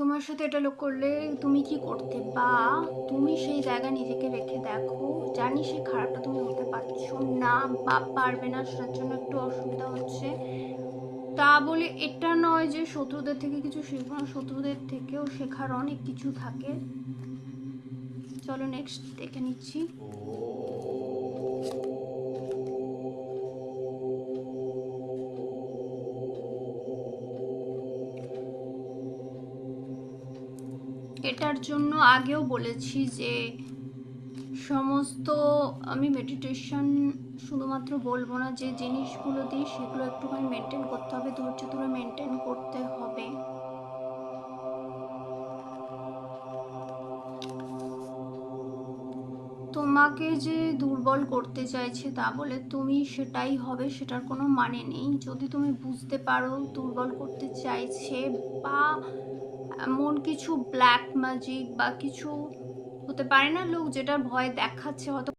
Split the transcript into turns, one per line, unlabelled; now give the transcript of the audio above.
তোমার সাথে এটা করলে তুমি কি করতে, বা তুমি সেই জায়গায় নিজেকে রেখে দেখো। জানি সেই খারাপটা তুমি হতে পারছো না বা পারবে না, সেটার জন্য একটু অসুবিধা হচ্ছে। তা বলে এটা নয় যে শত্রুদের থেকে কিছু শিখবো না, শত্রুদের থেকেও শেখার অনেক কিছু থাকে। চলো নেক্সট দেখে নিচ্ছি। এটার জন্য আগেও বলেছি যে সমস্ত আমি মেডিটেশন শুধুমাত্র বলবো না, যে জিনিসগুলো দিই সেগুলো একটুখানি মেনটেন করতে হবে, ধৈর্য ধরে মেনটেন করতে হবে। তোমাকে যে দুর্বল করতে চাইছে তা বলে তুমি সেটাই হবে, সেটার কোনো মানে নেই। যদি তুমি বুঝতে পারো দুর্বল করতে চাইছে, বা এমন কিছু ব্ল্যাক ম্যাজিক বা কিছু হতে পারে না, লোক যেটার ভয় দেখাচ্ছে হয়তো